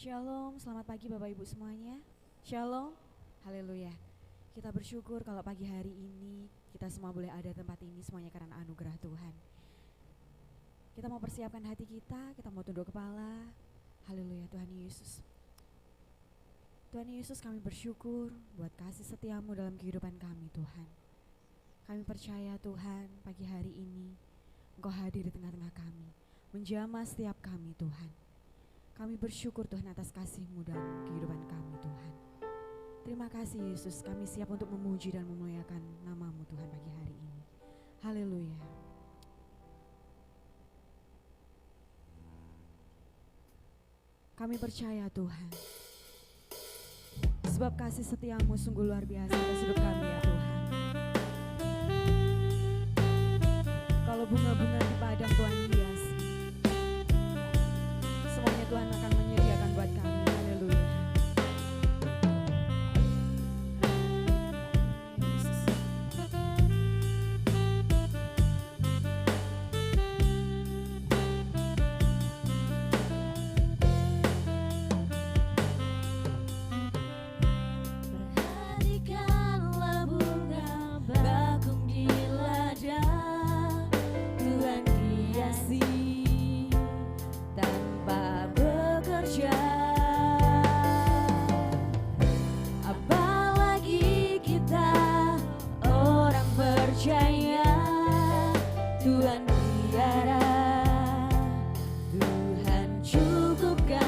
Shalom, selamat pagi Bapak Ibu semuanya. Shalom, haleluya. Kita bersyukur kalau pagi hari ini kita semua boleh ada tempat ini semuanya karena anugerah Tuhan. Kita mau persiapkan hati kita mau tunduk kepala. Haleluya Tuhan Yesus. Tuhan Yesus, kami bersyukur buat kasih setiamu dalam kehidupan kami Tuhan. Kami percaya Tuhan pagi hari ini Engkau hadir di tengah-tengah kami, menjamah setiap kami Tuhan. Kami bersyukur Tuhan atas kasih-Mu dalam kehidupan kami Tuhan. Terima kasih Yesus, kami siap untuk memuji dan memuliakan nama-Mu Tuhan pagi hari ini. Haleluya. Kami percaya Tuhan, sebab kasih setia-Mu sungguh luar biasa atas hidup kami ya Tuhan. Kalau bunga-bunga di padang Tuhan hias, semuanya Tuhan akan menyediakan buat kami. Haleluya. Yesus. Perhatikanlah bunga bakung di ladang, Tuhan hiasi tanpa bekerja. Apalagi kita orang percaya, Tuhan biara, Tuhan cukupkan.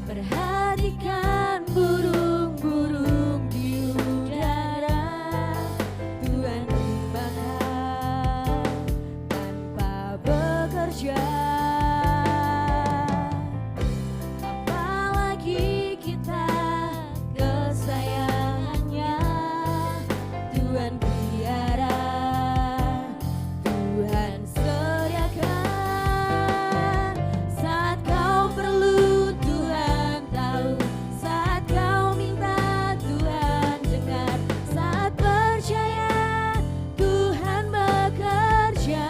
Perhatikan burung-burung di udara, Tuhan makan tanpa bekerja. Apalagi kita kesayangannya, Tuhan biara, Tuhan sediakan. Saat kau perlu Tuhan tahu, saat kau minta Tuhan dengar, saat percaya Tuhan bekerja.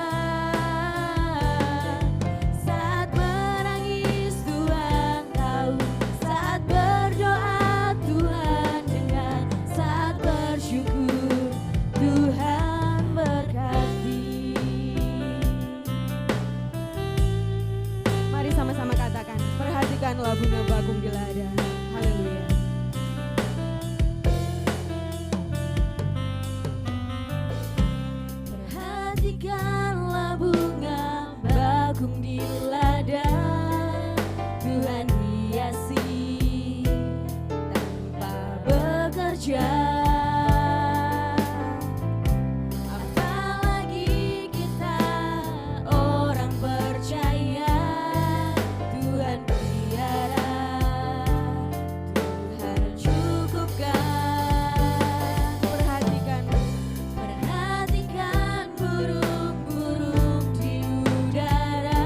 Saat menangis Tuhan tahu, saat berdoa Tuhan dengar, saat bersyukur Tuhan berkati. Mari sama-sama katakan, perhatikanlah bunga bakung di ladang. Haleluya. Perhatikanlah bunga bakung di ladang, Tuhan hiasi tanpa bekerja. Apalagi kita orang percaya, Tuhan biara, Tuhan cukupkan. Perhatikan Perhatikan burung-burung di udara,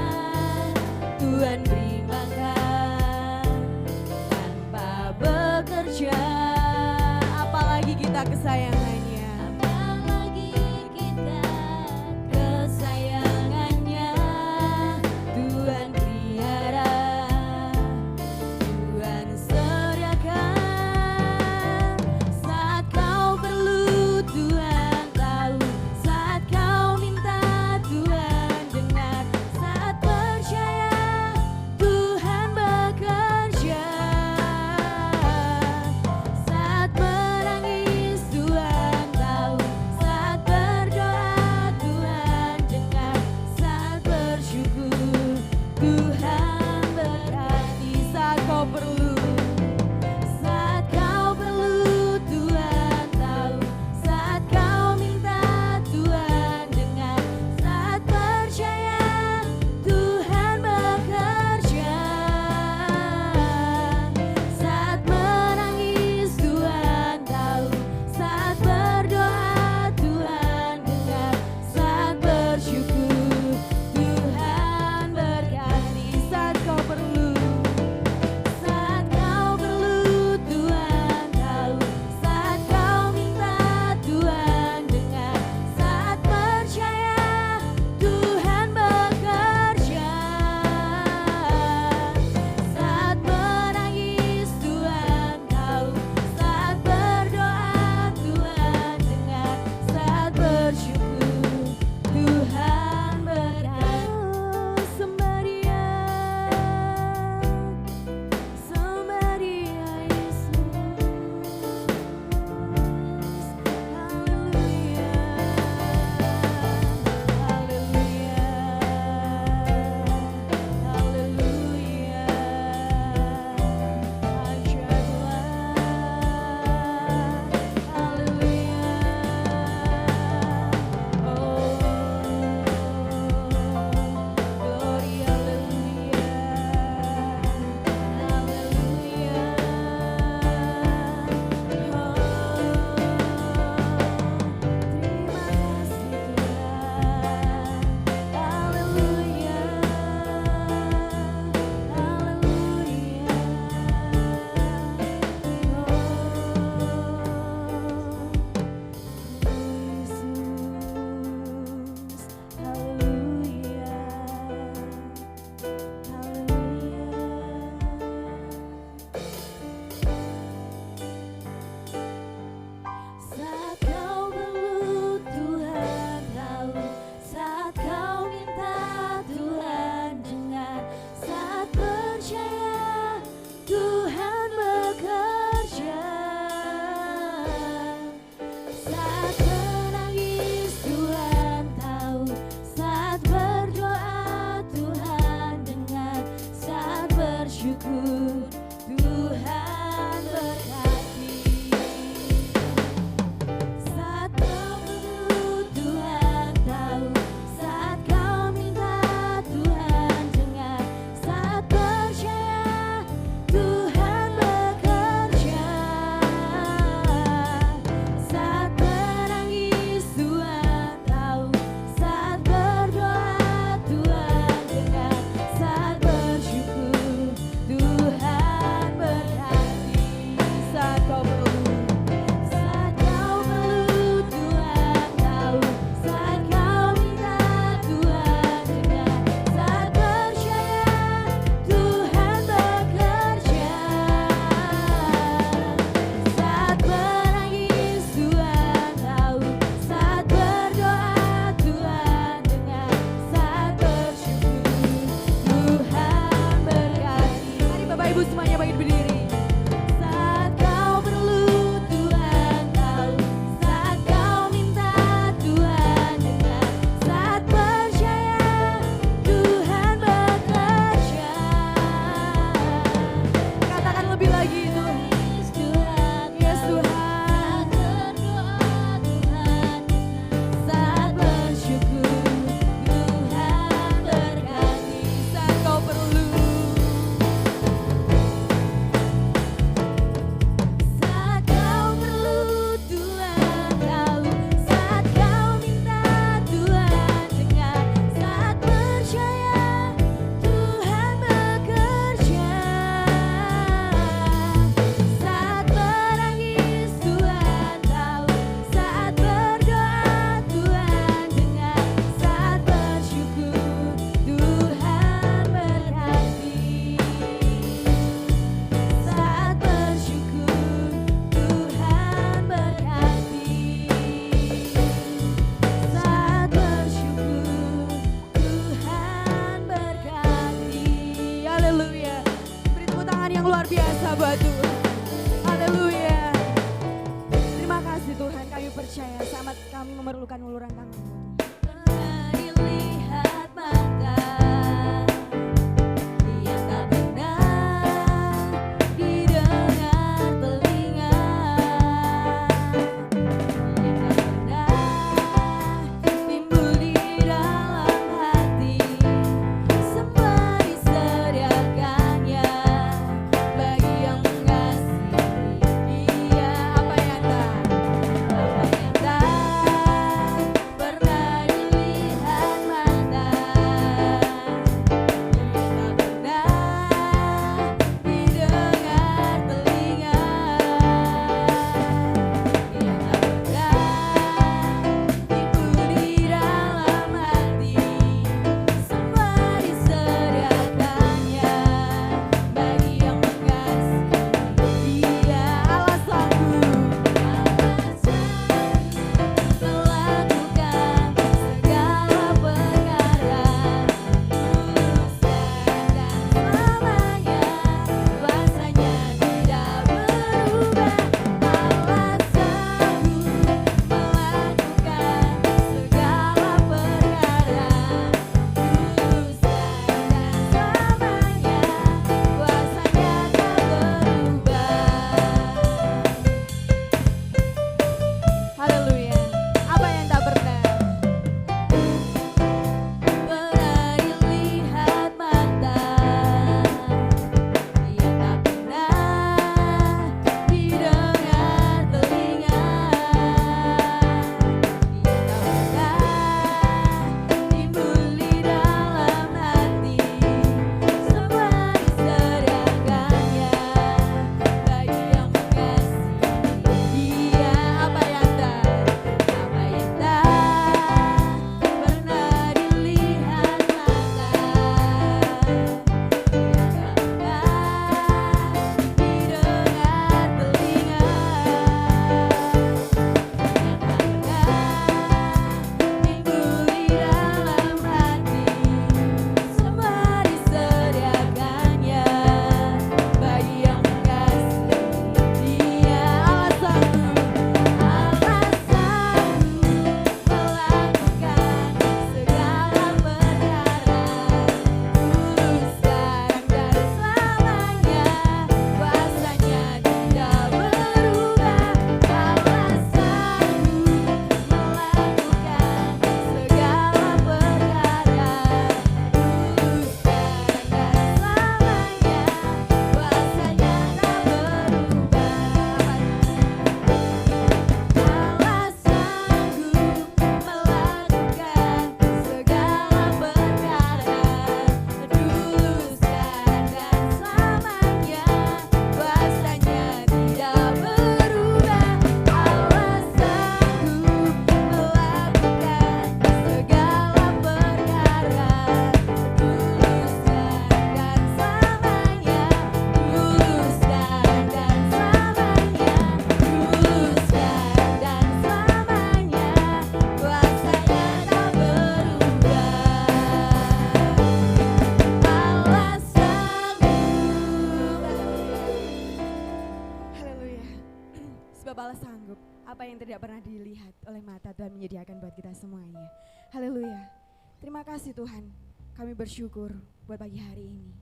tidak pernah dilihat oleh mata Tuhan menyediakan buat kita semuanya. Haleluya. Terima kasih Tuhan. Kami bersyukur buat pagi hari ini.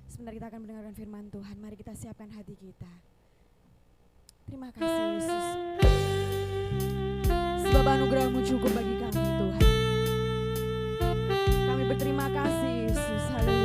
Sebentar kita akan mendengarkan firman Tuhan. Mari kita siapkan hati kita. Terima kasih Yesus. Sebab anugerah-Mu cukup bagi kami Tuhan. Kami berterima kasih Yesus. Haleluya.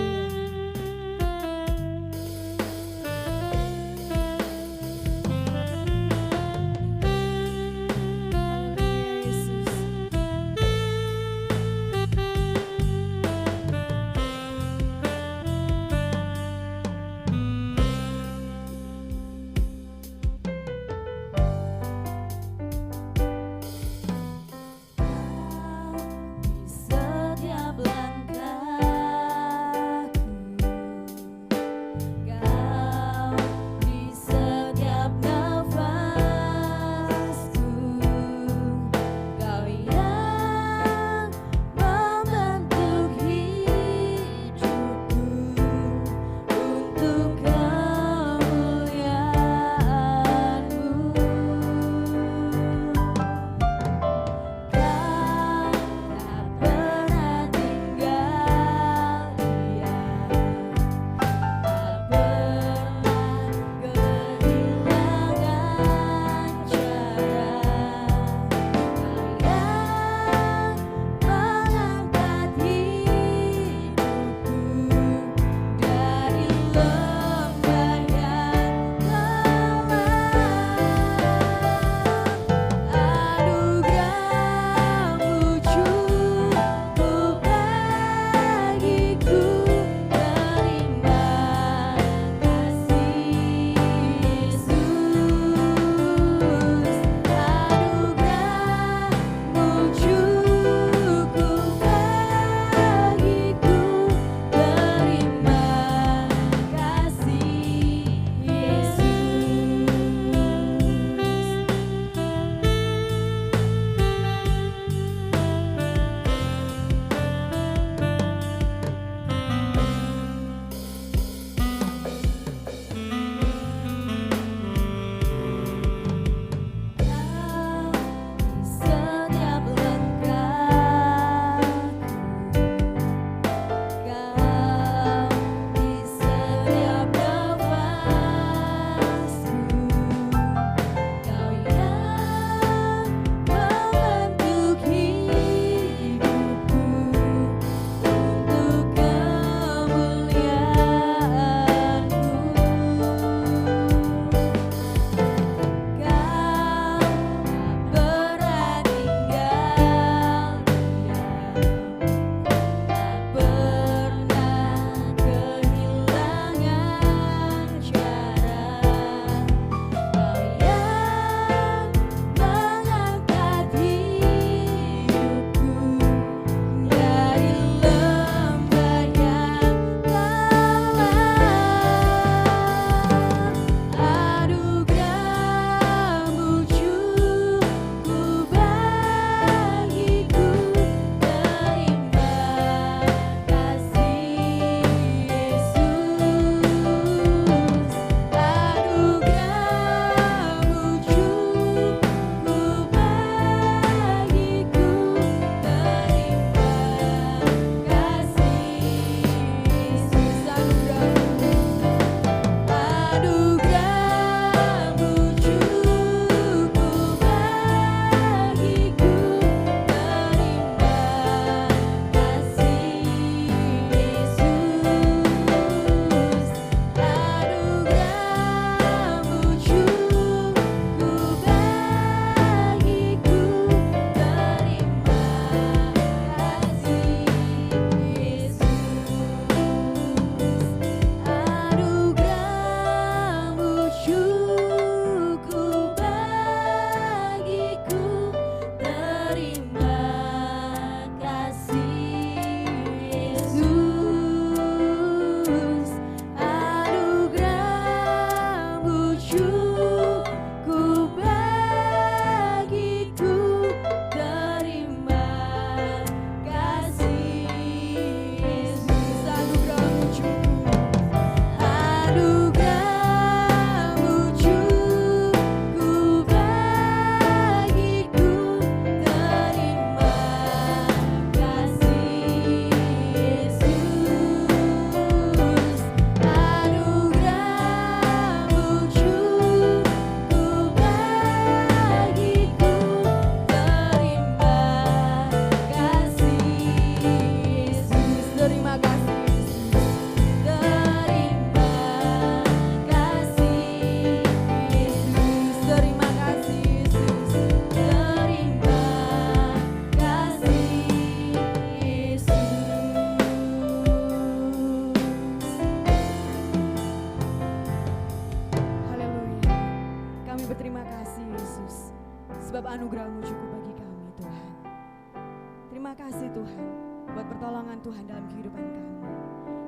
berkat pertolongan Tuhan dalam kehidupan kami.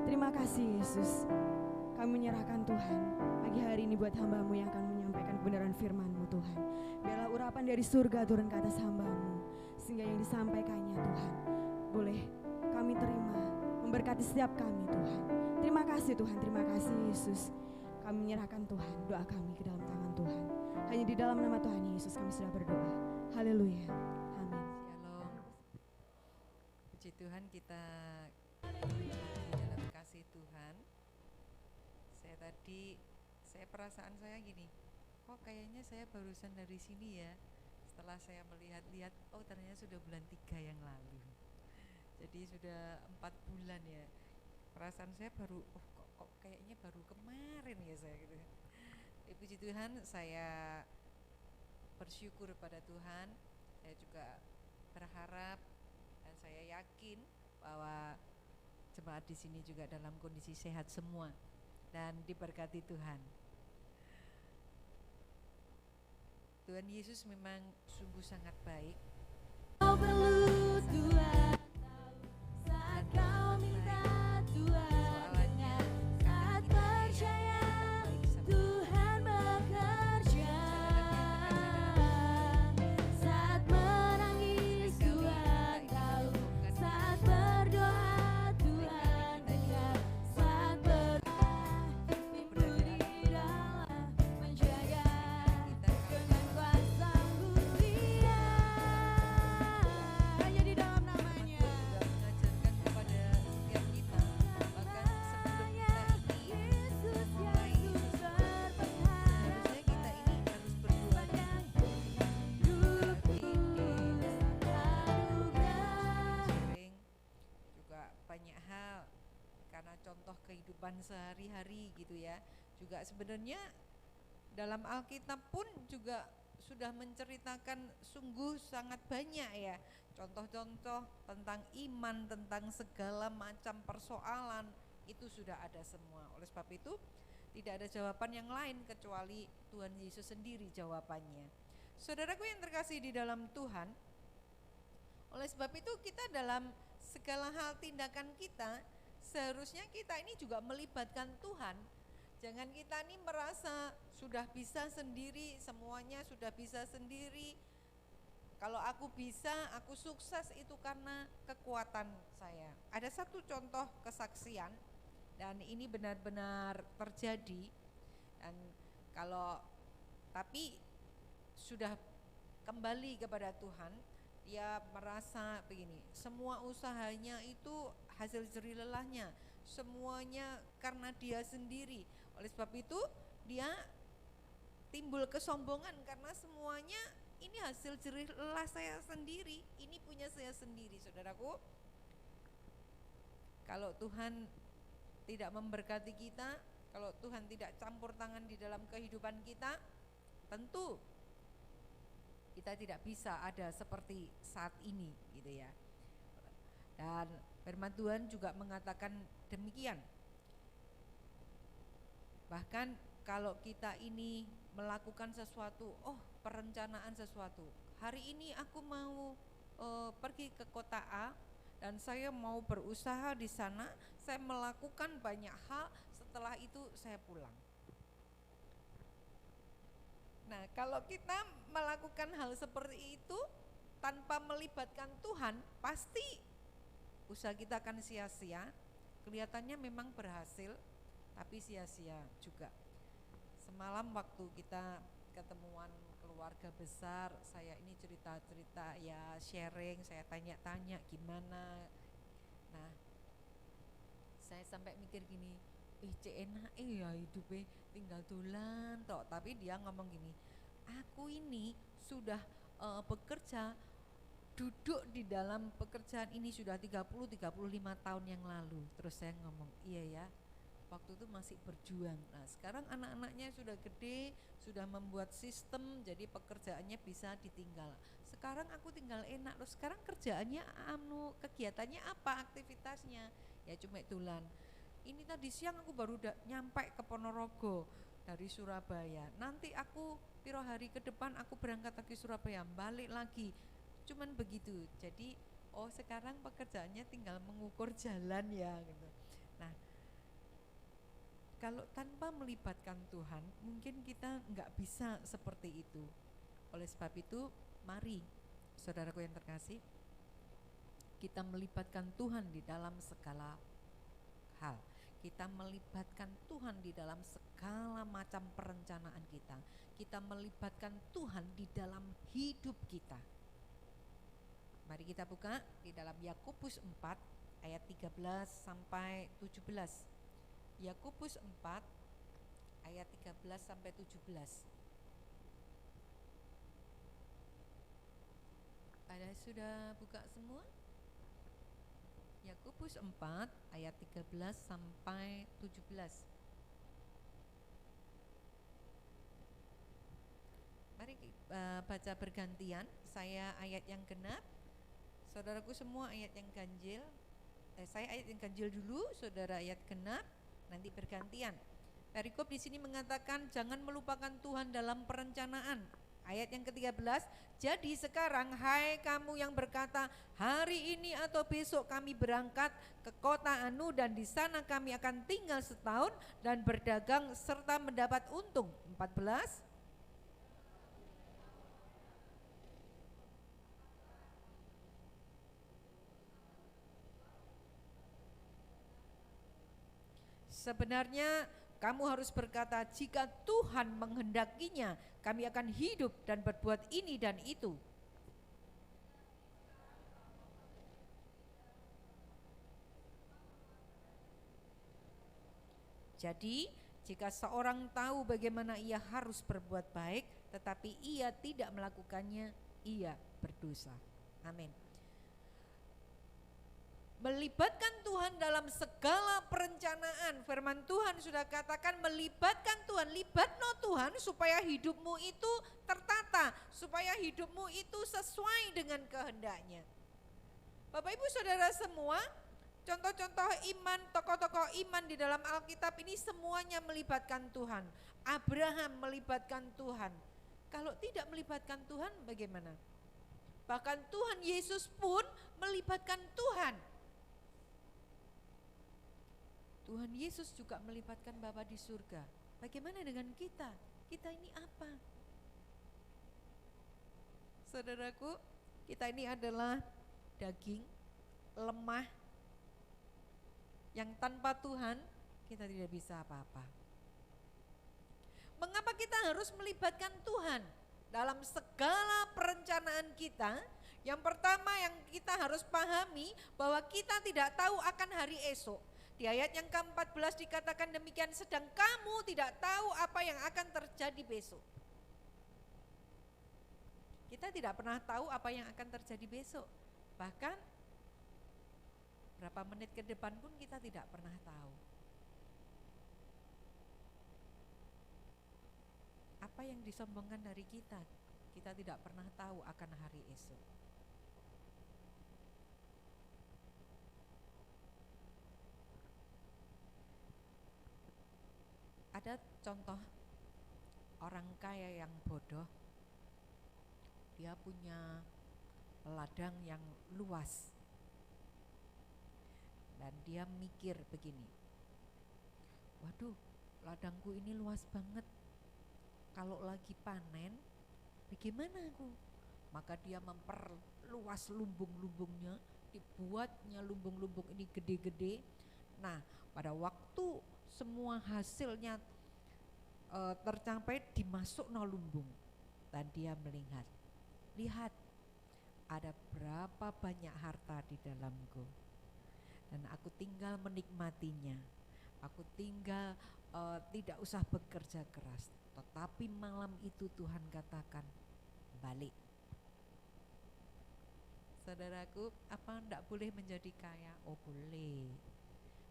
Terima kasih Yesus. Kami menyerahkan Tuhan pagi hari ini buat hamba-Mu yang akan menyampaikan kebenaran firman-Mu Tuhan. Biarlah urapan dari surga turun ke atas hamba-Mu, sehingga yang disampaikannya Tuhan boleh kami terima, memberkati setiap kami Tuhan. Terima kasih Tuhan, terima kasih Yesus. Kami menyerahkan Tuhan, doa kami ke dalam tangan Tuhan. Hanya di dalam nama Tuhan Yesus kami sudah berdoa. Haleluya. Amin. Shalom. Puji Tuhan, kita di dalam kasih Tuhan. Saya perasaan saya gini, kok kayaknya saya barusan dari sini ya. Setelah saya melihat-lihat, oh ternyata sudah bulan 3 yang lalu. Jadi sudah 4 bulan ya. Perasaan saya baru, kok kayaknya baru kemarin ya saya gitu. Puji Tuhan, saya bersyukur pada Tuhan. Saya juga berharap dan saya yakin bahwa jemaat di sini juga dalam kondisi sehat semua dan diberkati Tuhan. Tuhan Yesus memang sungguh sangat baik. Kau perlu Tuhan saat kau minta Tuhan, saat percaya Tuhan bekerja, saat menangis Tuhan tahu, saat berdoa Tuhan dengar, saat berdoa pimpin di dalam menjaga dengan kuasa mulia. Hanya di dalam namanya. Mengajarkan kepada setiap kita, bahkan sebelum kita ini Yesus mulai seharusnya kita ini harus berdoa sharing juga banyak hal karena contoh kehidupan sehari-hari gitu ya. Juga sebenarnya dalam Alkitab pun juga sudah menceritakan sungguh sangat banyak ya contoh-contoh tentang iman, tentang segala macam persoalan itu sudah ada semua. Oleh sebab itu tidak ada jawaban yang lain kecuali Tuhan Yesus sendiri jawabannya. Saudaraku yang terkasih di dalam Tuhan, oleh sebab itu kita dalam segala hal tindakan kita seharusnya kita ini juga melibatkan Tuhan. Jangan kita ini merasa sudah bisa sendiri, semuanya sudah bisa sendiri. Kalau aku bisa, aku sukses itu karena kekuatan saya. Ada satu contoh kesaksian dan ini benar-benar terjadi. Dan tapi sudah kembali kepada Tuhan, dia merasa begini, semua usahanya itu hasil jerih lelahnya, semuanya karena dia sendiri. Oleh sebab itu dia timbul kesombongan karena semuanya ini hasil jerih lelah saya sendiri, ini punya saya sendiri. Saudaraku, kalau Tuhan tidak memberkati kita, kalau Tuhan tidak campur tangan di dalam kehidupan kita, tentu kita tidak bisa ada seperti saat ini gitu ya. Dan firman Tuhan juga mengatakan demikian. Bahkan kalau kita ini melakukan sesuatu, perencanaan sesuatu. Hari ini aku mau pergi ke kota A dan saya mau berusaha di sana, saya melakukan banyak hal, setelah itu saya pulang. Nah, kalau kita melakukan hal seperti itu tanpa melibatkan Tuhan, pasti usaha kita akan sia-sia. Kelihatannya memang berhasil, tapi sia-sia juga. Semalam waktu kita ketemuan keluarga besar, saya ini cerita-cerita ya, sharing, saya tanya-tanya gimana. Nah, saya sampai mikir gini, cek enak ya hidupnya tinggal dolan toh. Tapi dia ngomong gini, aku ini sudah bekerja, duduk di dalam pekerjaan ini sudah 30-35 tahun yang lalu. Terus saya ngomong, iya ya, waktu itu masih berjuang. Nah sekarang anak-anaknya sudah gede, sudah membuat sistem, jadi pekerjaannya bisa ditinggal. Sekarang aku tinggal enak. Terus sekarang kerjaannya kegiatannya apa, aktivitasnya? Ya cuma tulan. Ini tadi siang aku baru nyampe ke Ponorogo dari Surabaya. Nanti aku piro hari ke depan aku berangkat lagi Surabaya, balik lagi. Cuman begitu. Jadi Oh sekarang pekerjaannya tinggal mengukur jalan ya gitu. Nah kalau tanpa melibatkan Tuhan mungkin kita nggak bisa seperti itu. Oleh sebab itu mari saudaraku yang terkasih, kita melibatkan Tuhan di dalam segala hal. Kita melibatkan Tuhan di dalam segala macam perencanaan kita. Kita melibatkan Tuhan di dalam hidup kita. Mari kita buka di dalam Yakobus 4 ayat 13 sampai 17. Yakobus 4 ayat 13 sampai 17. Ada sudah buka semua? Yakobus 4 ayat 13 sampai 17. Mari baca bergantian. Saya ayat yang genap, saudaraku semua ayat yang ganjil. Saya ayat yang ganjil dulu, saudara ayat genap, nanti bergantian. Perikop di sini mengatakan jangan melupakan Tuhan dalam perencanaan. Ayat yang ke-13, jadi sekarang hai kamu yang berkata hari ini atau besok kami berangkat ke kota anu dan di sana kami akan tinggal setahun dan berdagang serta mendapat untung. 14. Sebenarnya kamu harus berkata jika Tuhan menghendakinya kami akan hidup dan berbuat ini dan itu. Jadi jika seorang tahu bagaimana ia harus berbuat baik tetapi ia tidak melakukannya, ia berdosa. Amin. Melibatkan Tuhan dalam segala perencanaan. Firman Tuhan sudah katakan melibatkan Tuhan, libatno Tuhan supaya hidupmu itu tertata, supaya hidupmu itu sesuai dengan kehendaknya. Bapak Ibu Saudara semua, contoh-contoh iman, tokoh-tokoh iman di dalam Alkitab ini semuanya melibatkan Tuhan. Abraham melibatkan Tuhan. Kalau tidak melibatkan Tuhan bagaimana? Bahkan Tuhan Yesus pun melibatkan Tuhan. Tuhan Yesus juga melibatkan Bapa di surga. Bagaimana dengan kita? Kita ini apa? Saudaraku, kita ini adalah daging, lemah, yang tanpa Tuhan kita tidak bisa apa-apa. Mengapa kita harus melibatkan Tuhan dalam segala perencanaan kita? Yang pertama yang kita harus pahami bahwa kita tidak tahu akan hari esok. Di ayat yang ke-14 dikatakan demikian, sedang kamu tidak tahu apa yang akan terjadi besok. Kita tidak pernah tahu apa yang akan terjadi besok. Bahkan berapa menit ke depan pun kita tidak pernah tahu. Apa yang disombongkan dari kita, kita tidak pernah tahu akan hari esok. Ada contoh orang kaya yang bodoh, dia punya ladang yang luas dan dia mikir begini, waduh ladangku ini luas banget, kalau lagi panen bagaimana aku? Maka dia memperluas lumbung-lumbungnya, dibuatnya lumbung-lumbung ini gede-gede. Nah pada waktu semua hasilnya tercapai, dimasuk no lumbung dan dia melihat, lihat ada berapa banyak harta di dalamku dan aku tinggal menikmatinya, aku tinggal tidak usah bekerja keras. Tetapi malam itu Tuhan katakan balik. Saudaraku, apa enggak boleh menjadi kaya? Oh boleh.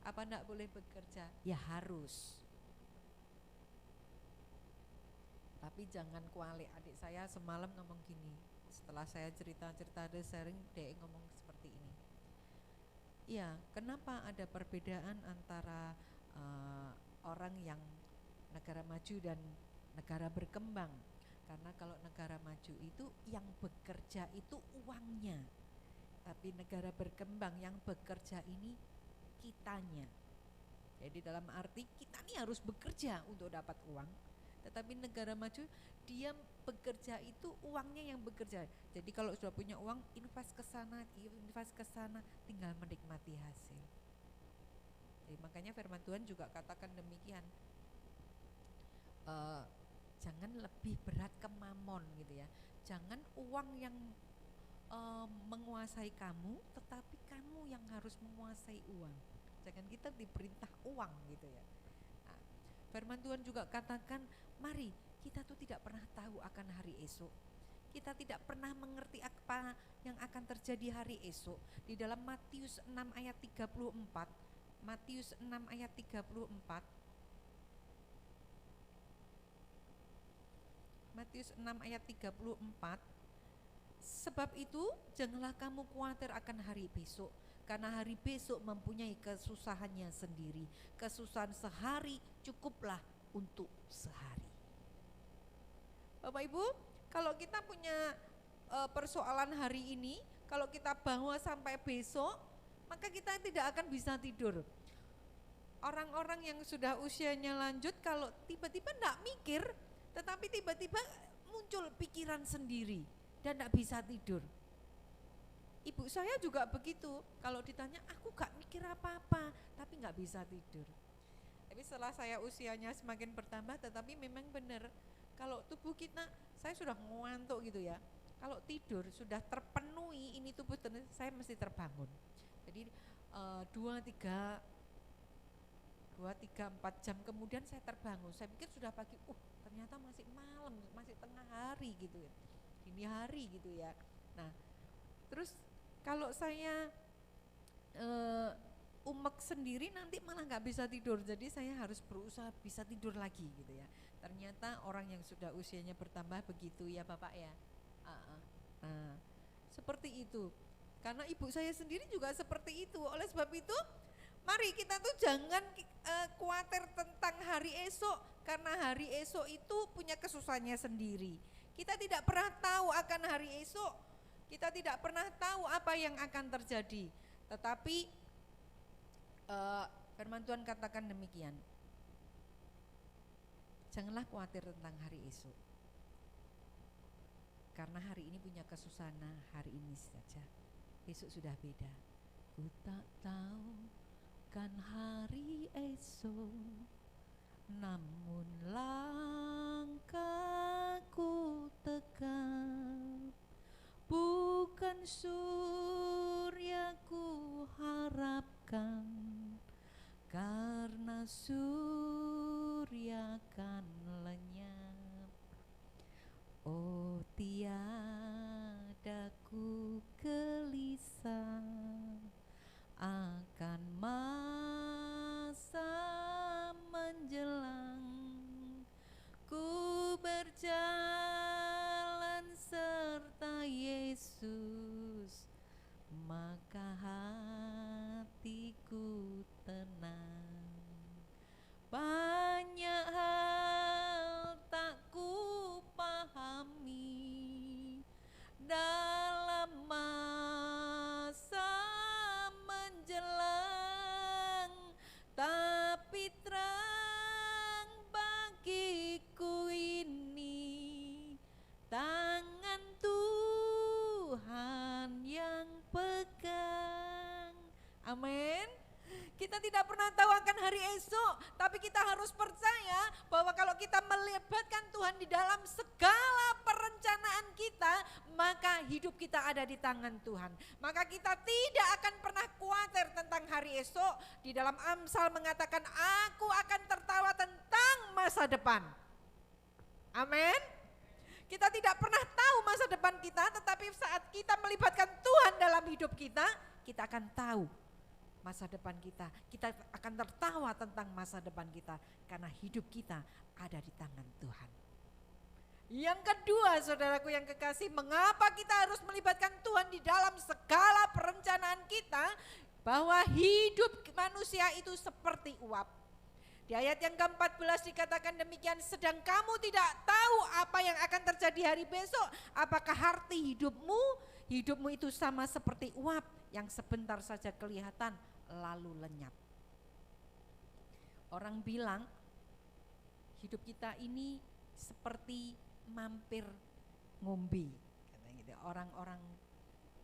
Apa enggak boleh bekerja? Ya harus. Tapi jangan kualik. Adik saya semalam ngomong gini, setelah saya cerita-cerita ada sharing, dia ngomong seperti ini. Iya, kenapa ada perbedaan antara orang yang negara maju dan negara berkembang? Karena kalau negara maju itu yang bekerja itu uangnya, Tapi negara berkembang yang bekerja ini kitanya. Jadi dalam arti kita nih harus bekerja untuk dapat uang. Tetapi negara maju dia bekerja itu uangnya yang bekerja. Jadi kalau sudah punya uang, invest ke sana, tinggal menikmati hasil. Jadi makanya firman Tuhan juga katakan demikian. Jangan lebih berat ke mamon gitu ya. Jangan uang yang menguasai kamu, tetapi kamu yang harus menguasai uang. Jangan kita diperintah uang gitu ya. Nah, firman Tuhan juga katakan, mari kita tuh tidak pernah tahu akan hari esok. Kita tidak pernah mengerti apa yang akan terjadi hari esok. Di dalam Matius 6 ayat 34, Matius 6 ayat 34, Matius 6 ayat 34, sebab itu janganlah kamu khawatir akan hari besok, karena hari besok mempunyai kesusahannya sendiri. Kesusahan sehari cukuplah untuk sehari. Bapak Ibu, kalau kita punya persoalan hari ini, kalau kita bawa sampai besok, maka kita tidak akan bisa tidur. Orang-orang yang sudah usianya lanjut kalau tiba-tiba enggak mikir, tetapi tiba-tiba muncul pikiran sendiri dan enggak bisa tidur. Ibu saya juga begitu, kalau ditanya aku gak mikir apa-apa, tapi gak bisa tidur. Tapi setelah saya usianya semakin bertambah, tetapi memang benar, kalau tubuh kita, saya sudah ngantuk gitu ya, kalau tidur sudah terpenuhi ini tubuh, saya mesti terbangun. Jadi 2, 3, 4 jam kemudian saya terbangun, saya pikir sudah pagi, ternyata masih malam, masih tengah hari gitu ya, dini hari gitu ya. Nah terus kalau saya umek sendiri nanti malah gak bisa tidur, jadi saya harus berusaha bisa tidur lagi gitu ya. Ternyata orang yang sudah usianya bertambah begitu ya Bapak ya. Nah seperti itu, karena ibu saya sendiri juga seperti itu. Oleh sebab itu mari kita tuh jangan khawatir tentang hari esok, karena hari esok itu punya kesusahannya sendiri. Kita tidak pernah tahu akan hari esok, kita tidak pernah tahu apa yang akan terjadi. Tetapi firman Tuhan katakan demikian, janganlah khawatir tentang hari esok, karena hari ini punya kesusahan hari ini saja, besok sudah beda. Ku tak tahu kan hari esok, namun langkahku tegap, bukan surya ku harapkan, karena surya kan lenyap. Oh tiada ku gelisah akan masa menjelang, ku berjalan serta Yesus, maka hatiku tenang. Banyak hal tak ku pahami dalam masa menjelang, tapi terang bagiku ini tangan Tuhan yang pegang. Amin. Kita tidak pernah tahu akan hari esok, tapi kita harus percaya bahwa kalau kita melibatkan Tuhan di dalam segala perencanaan kita, maka hidup kita ada di tangan Tuhan. Maka kita tidak akan pernah khawatir tentang hari esok. Di dalam Amsal mengatakan, aku akan tertawa tentang masa depan. Amin. Kita tidak pernah tahu masa depan kita, tetapi saat kita melibatkan Tuhan dalam hidup kita, kita akan tahu masa depan kita. Kita akan tertawa tentang masa depan kita, karena hidup kita ada di tangan Tuhan. Yang kedua, saudaraku yang kekasih, mengapa kita harus melibatkan Tuhan di dalam segala perencanaan kita? Bahwa hidup manusia itu seperti uap. Di ayat yang ke-14 dikatakan demikian, sedang kamu tidak tahu apa yang akan terjadi hari besok, apakah arti hidupmu hidupmu itu sama seperti uap yang sebentar saja kelihatan lalu lenyap. Orang bilang hidup kita ini seperti mampir ngombe, katanya gitu. Orang-orang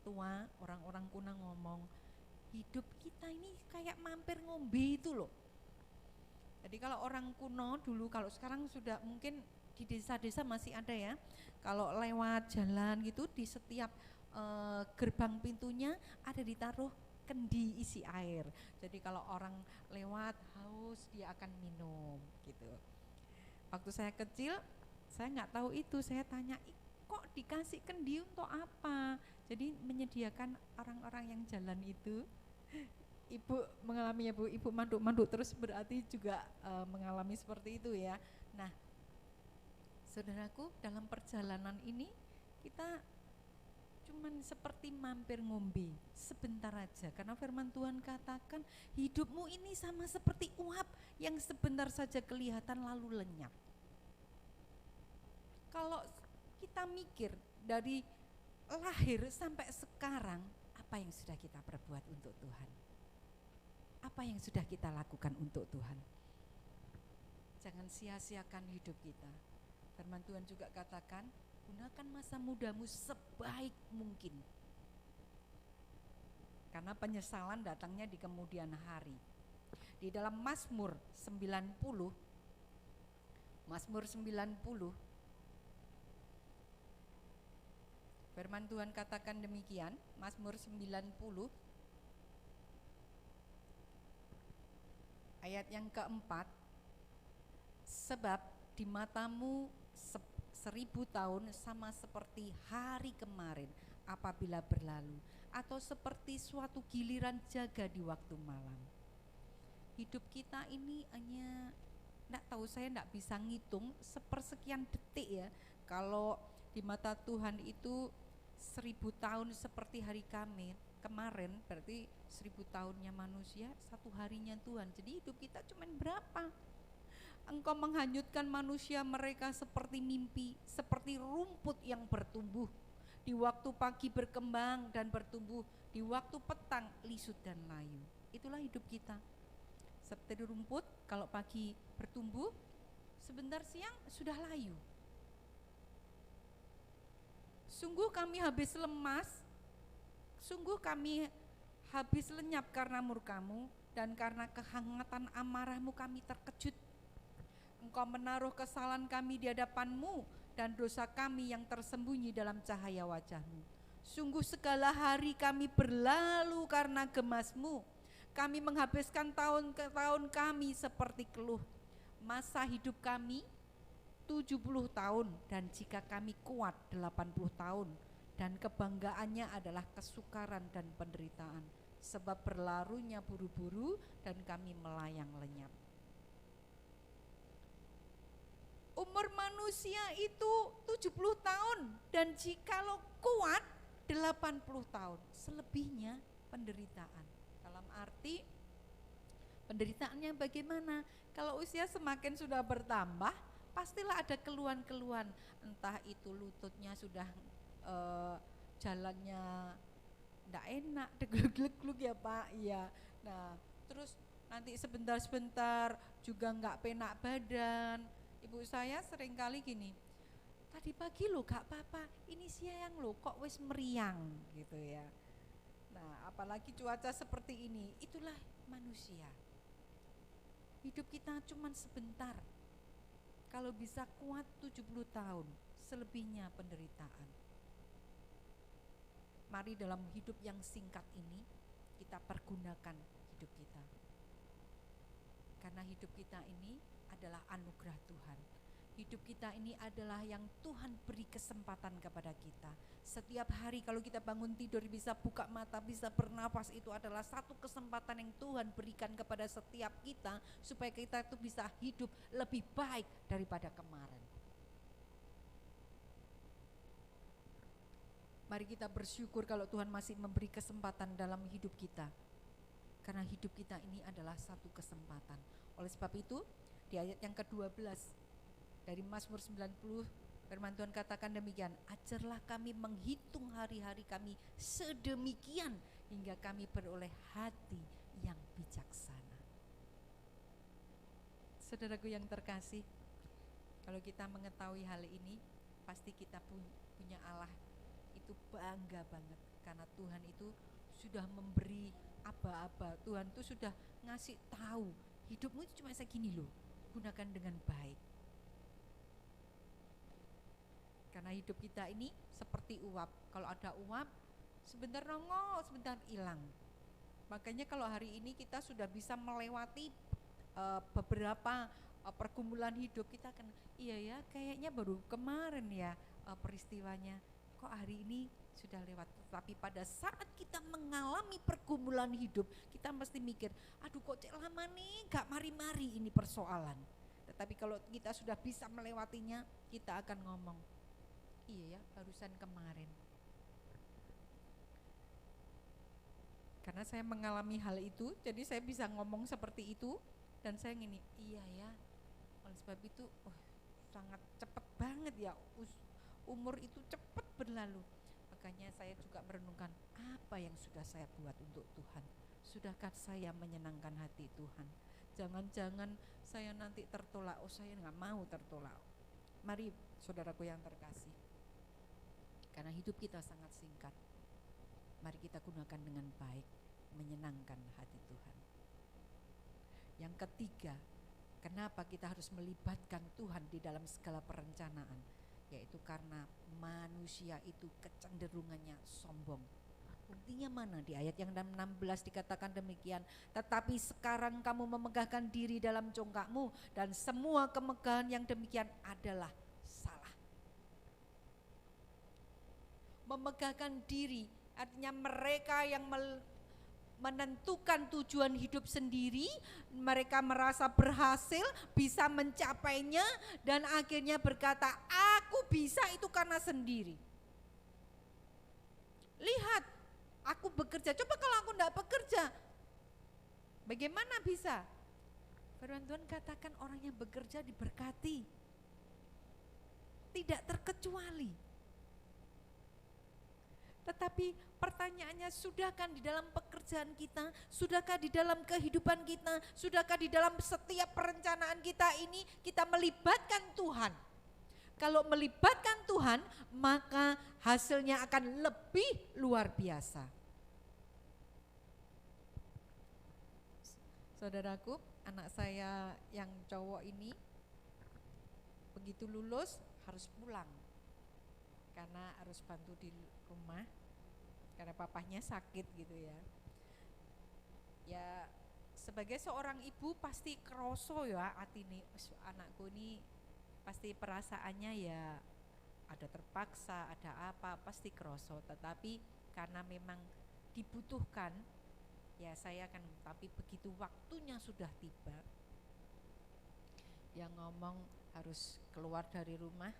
tua, orang-orang kuno ngomong hidup kita ini kayak mampir ngombe itu loh. Jadi kalau orang kuno dulu, kalau sekarang sudah mungkin di desa-desa masih ada ya, kalau lewat jalan gitu di setiap gerbang pintunya ada ditaruh kendi isi air. Jadi kalau orang lewat haus dia akan minum gitu. Waktu saya kecil saya nggak tahu itu, saya tanya kok dikasih kendi untuk apa? Jadi menyediakan orang-orang yang jalan itu. Ibu mengalami ya Bu, ibu manduk-manduk terus berarti juga mengalami seperti itu ya. Nah, saudaraku, dalam perjalanan ini kita cuman seperti mampir ngombe sebentar aja, karena firman Tuhan katakan hidupmu ini sama seperti uap yang sebentar saja kelihatan lalu lenyap. Kalau kita mikir dari lahir sampai sekarang, apa yang sudah kita perbuat untuk Tuhan? Apa yang sudah kita lakukan untuk Tuhan? Jangan sia-siakan hidup kita. Firman Tuhan juga katakan, gunakan masa mudamu sebaik mungkin. Karena penyesalan datangnya di kemudian hari. Di dalam Mazmur 90, firman Tuhan katakan demikian, Mazmur 90 ayat yang keempat, sebab di matamu 1000 tahun sama seperti hari kemarin apabila berlalu, atau seperti suatu giliran jaga di waktu malam. Hidup kita ini hanya, enggak tahu, saya enggak bisa ngitung sepersekian detik ya. Kalau di mata Tuhan itu 1000 tahun seperti hari kemarin, berarti 1000 tahunnya manusia, 1 harinya Tuhan. Jadi hidup kita cuman berapa? Engkau menghanyutkan manusia mereka seperti mimpi, seperti rumput yang bertumbuh. Di waktu pagi berkembang dan bertumbuh, di waktu petang lisut dan layu. Itulah hidup kita. Seperti rumput, kalau pagi bertumbuh, sebentar siang sudah layu. Sungguh kami habis lemas, sungguh kami habis lenyap karena murkamu, dan karena kehangatan amarahmu kami terkejut. Engkau menaruh kesalahan kami di hadapanmu, dan dosa kami yang tersembunyi dalam cahaya wajahmu. Sungguh segala hari kami berlalu karena gemasmu. Kami menghabiskan tahun-tahun kami seperti keluh. Masa hidup kami 70 tahun, dan jika kami kuat 80 tahun, dan kebanggaannya adalah kesukaran dan penderitaan, sebab berlarunya buru-buru dan kami melayang lenyap. Umur manusia itu 70 tahun, dan jikalau kuat 80 tahun, selebihnya penderitaan. Dalam arti penderitaannya bagaimana? Kalau usia semakin sudah bertambah, pastilah ada keluhan-keluhan, entah itu lututnya sudah jalannya enggak enak, degluk-degluk ya Pak, iya. Nah, terus nanti sebentar-sebentar juga enggak penak badan. Ibu saya seringkali gini, tadi pagi lo gak apa-apa, ini siang lo kok wis meriang gitu ya. Nah, apalagi cuaca seperti ini, itulah manusia. Hidup kita cuman sebentar. Kalau bisa kuat 70 tahun, selebihnya penderitaan. Mari dalam hidup yang singkat ini kita pergunakan hidup kita. Karena hidup kita ini adalah anugerah Tuhan. Hidup kita ini adalah yang Tuhan beri kesempatan kepada kita. Setiap hari kalau kita bangun tidur, bisa buka mata, bisa bernapas, itu adalah satu kesempatan yang Tuhan berikan kepada setiap kita, supaya kita itu bisa hidup lebih baik daripada kemarin. Mari kita bersyukur kalau Tuhan masih memberi kesempatan dalam hidup kita. Karena hidup kita ini adalah satu kesempatan. Oleh sebab itu, di ayat yang ke-12 dari Mazmur 90 Firman Tuhan katakan demikian, ajarlah kami menghitung hari-hari kami sedemikian hingga kami beroleh hati yang bijaksana. Saudaraku yang terkasih, kalau kita mengetahui hal ini, pasti kita punya Allah itu bangga banget, karena Tuhan itu sudah memberi aba-aba. Tuhan itu sudah ngasih tahu, hidupmu itu cuma segini loh, gunakan dengan baik. Karena hidup kita ini seperti uap, kalau ada uap sebentar nongol, sebentar hilang. Makanya kalau hari ini kita sudah bisa melewati beberapa pergumulan hidup, kita akan iya ya, kayaknya baru kemarin ya peristiwanya, kok hari ini sudah lewat. Tapi pada saat kita mengalami pergumulan hidup, kita mesti mikir, aduh kok lama nih, gak mari-mari ini persoalan. Tetapi kalau kita sudah bisa melewatinya, kita akan ngomong, iya ya, barusan kemarin. Karena saya mengalami hal itu, jadi saya bisa ngomong seperti itu, dan saya gini, iya ya, oleh sebab itu sangat cepat banget ya, umur itu cepat berlalu. Makanya saya juga merenungkan, apa yang sudah saya buat untuk Tuhan? Sudahkah saya menyenangkan hati Tuhan? Jangan-jangan saya nanti tertolak, saya gak mau tertolak. Mari saudaraku yang terkasih, karena hidup kita sangat singkat, mari kita gunakan dengan baik, menyenangkan hati Tuhan. Yang ketiga, kenapa kita harus melibatkan Tuhan di dalam segala perencanaan? Yaitu karena manusia itu kecenderungannya sombong. Buktinya mana? Di ayat yang 16 dikatakan demikian, tetapi sekarang kamu memegahkan diri dalam congkakmu, dan semua kemegahan yang demikian adalah salah. Memegahkan diri artinya mereka yang menentukan tujuan hidup sendiri, mereka merasa berhasil, bisa mencapainya, dan akhirnya berkata, aku bisa itu karena sendiri. Lihat, aku bekerja, coba kalau aku tidak bekerja, bagaimana bisa? Firman Tuhan katakan orang yang bekerja diberkati, tidak terkecuali. Tetapi pertanyaannya, sudahkah di dalam pekerjaan kita, sudahkah di dalam kehidupan kita, sudahkah di dalam setiap perencanaan kita ini kita melibatkan Tuhan? Kalau melibatkan Tuhan, maka hasilnya akan lebih luar biasa. Saudaraku, anak saya yang cowok ini begitu lulus harus pulang, karena harus bantu di rumah, karena papahnya sakit gitu ya. Ya sebagai seorang ibu pasti keroso ya hati nih, anakku ini pasti perasaannya ya ada terpaksa, ada apa, pasti keroso. Tetapi karena memang dibutuhkan, ya saya akan, tapi begitu waktunya sudah tiba, yang ngomong harus keluar dari rumah,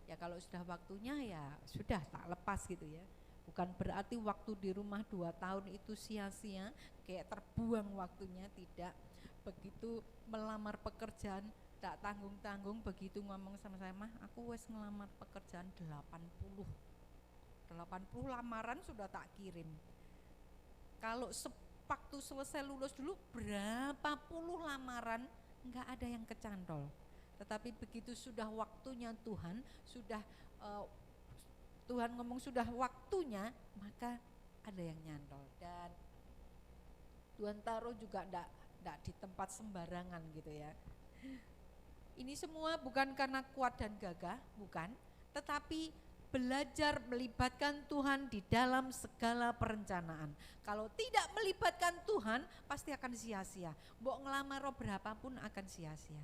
ya kalau sudah waktunya ya sudah tak lepas gitu ya. Bukan berarti waktu di rumah 2 tahun itu sia-sia, kayak terbuang waktunya, tidak. Begitu melamar pekerjaan tak tanggung-tanggung, begitu ngomong sama saya, mah aku wes ngelamar pekerjaan 80 lamaran sudah tak kirim. Kalau waktu selesai lulus dulu berapa puluh lamaran, enggak ada yang kecantol. Tetapi begitu sudah waktunya Tuhan, sudah Tuhan ngomong sudah waktunya, maka ada yang nyantol. Dan Tuhan taruh juga enggak di tempat sembarangan gitu ya. Ini semua bukan karena kuat dan gagah, bukan, tetapi belajar melibatkan Tuhan di dalam segala perencanaan. Kalau tidak melibatkan Tuhan, pasti akan sia-sia. Mbok ngelamar berapapun akan sia-sia.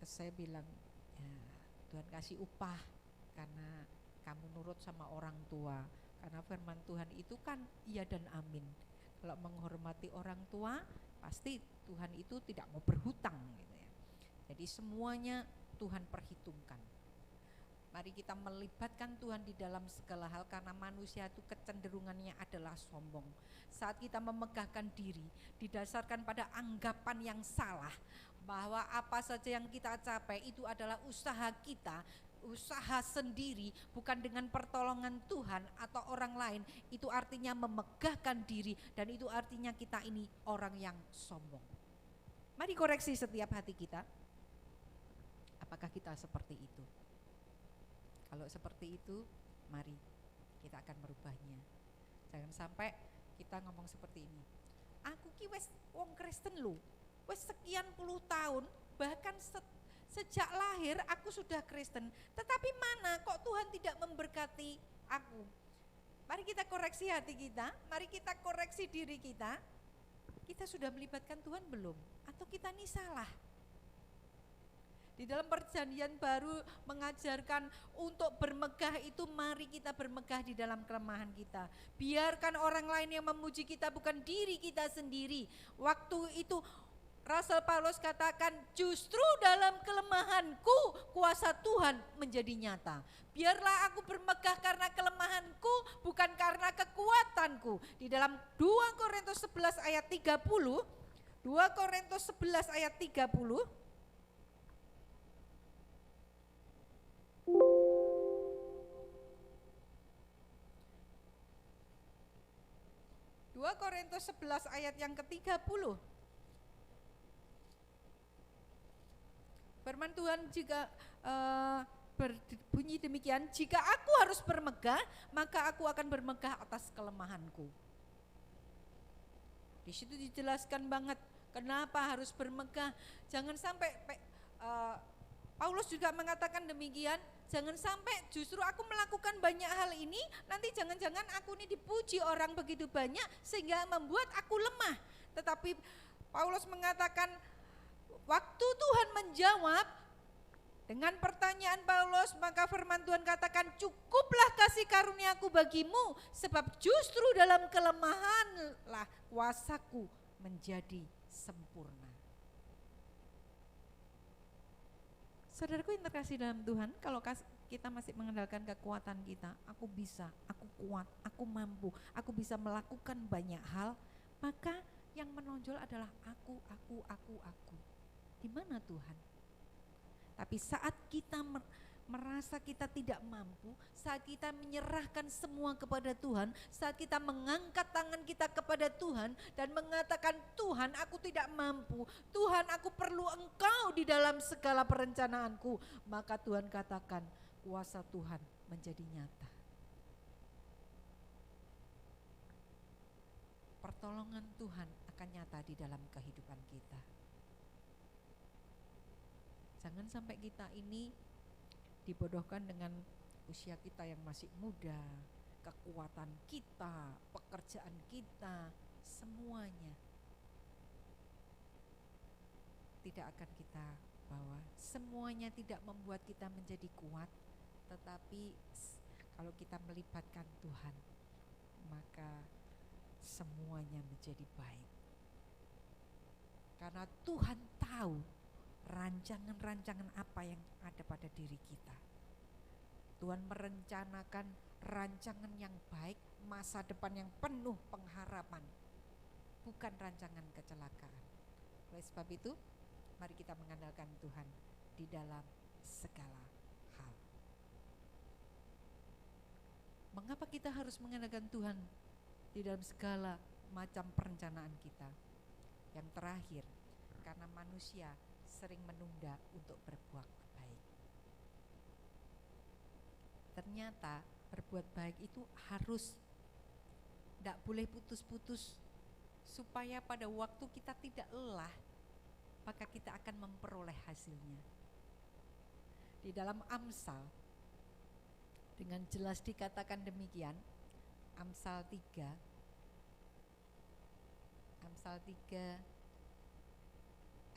Saya bilang, ya, Tuhan kasih upah karena kamu nurut sama orang tua. Karena firman Tuhan itu kan iya dan amin. Kalau menghormati orang tua, pasti Tuhan itu tidak mau berhutang gitu ya. Jadi semuanya Tuhan perhitungkan. Mari kita melibatkan Tuhan di dalam segala hal, karena manusia itu kecenderungannya adalah sombong. Saat kita memegahkan diri didasarkan pada anggapan yang salah, bahwa apa saja yang kita capai itu adalah usaha kita, usaha sendiri, bukan dengan pertolongan Tuhan atau orang lain, itu artinya memegahkan diri, dan itu artinya kita ini orang yang sombong. Mari koreksi setiap hati kita. Apakah kita seperti itu? Kalau seperti itu, mari kita akan merubahnya. Jangan sampai kita ngomong seperti ini. Aku ki wes wong Kristen lho, wes sekian puluh tahun, bahkan sejak lahir aku sudah Kristen. Tetapi mana kok Tuhan tidak memberkati aku? Mari kita koreksi hati kita, mari kita koreksi diri kita. Kita sudah melibatkan Tuhan belum? Atau kita ini salah? Di dalam perjanjian baru mengajarkan untuk bermegah itu, mari kita bermegah di dalam kelemahan kita. Biarkan orang lain yang memuji kita, bukan diri kita sendiri. Waktu itu Rasul Paulus katakan, justru dalam kelemahanku kuasa Tuhan menjadi nyata. Biarlah aku bermegah karena kelemahanku, bukan karena kekuatanku. Di dalam 2 Korintus 11 ayat 30, 2 Korintus 11 ayat 30, 2 Korintus 11 ayat yang ke-30. Firman Tuhan juga berbunyi demikian, jika aku harus bermegah, maka aku akan bermegah atas kelemahanku. Di situ dijelaskan banget kenapa harus bermegah. Jangan sampai Paulus juga mengatakan demikian, jangan sampai justru aku melakukan banyak hal ini, nanti jangan-jangan aku ini dipuji orang begitu banyak sehingga membuat aku lemah. Tetapi Paulus mengatakan, waktu Tuhan menjawab dengan pertanyaan Paulus, maka firman Tuhan katakan, cukuplah kasih karuniaku bagimu, sebab justru dalam kelemahanlah kuasaku menjadi sempurna. Saudaraku yang terkasih dalam Tuhan, kalau kita masih mengandalkan kekuatan kita, aku bisa, aku kuat, aku mampu, aku bisa melakukan banyak hal, maka yang menonjol adalah aku. Di mana Tuhan? Tapi saat kita merasa kita tidak mampu, saat kita menyerahkan semua kepada Tuhan, saat kita mengangkat tangan kita kepada Tuhan dan mengatakan, Tuhan aku tidak mampu, Tuhan aku perlu Engkau di dalam segala perencanaanku, maka Tuhan katakan kuasa Tuhan menjadi nyata. Pertolongan Tuhan akan nyata di dalam kehidupan kita. Jangan sampai kita ini dibodohkan dengan usia kita yang masih muda, kekuatan kita, pekerjaan kita, semuanya tidak akan kita bawa. Semuanya tidak membuat kita menjadi kuat, tetapi kalau kita melibatkan Tuhan, maka semuanya menjadi baik. Karena Tuhan tahu rancangan-rancangan apa yang ada pada diri kita. Tuhan merencanakan rancangan yang baik, masa depan yang penuh pengharapan, bukan rancangan kecelakaan. Oleh sebab itu, mari kita mengandalkan Tuhan di dalam segala hal. Mengapa kita harus mengandalkan Tuhan di dalam segala macam perencanaan kita? Yang terakhir, karena manusia sering menunda untuk berbuat baik. Ternyata berbuat baik itu harus, tidak boleh putus-putus, supaya pada waktu kita tidak lelah, maka kita akan memperoleh hasilnya. Di dalam Amsal dengan jelas dikatakan demikian, Amsal 3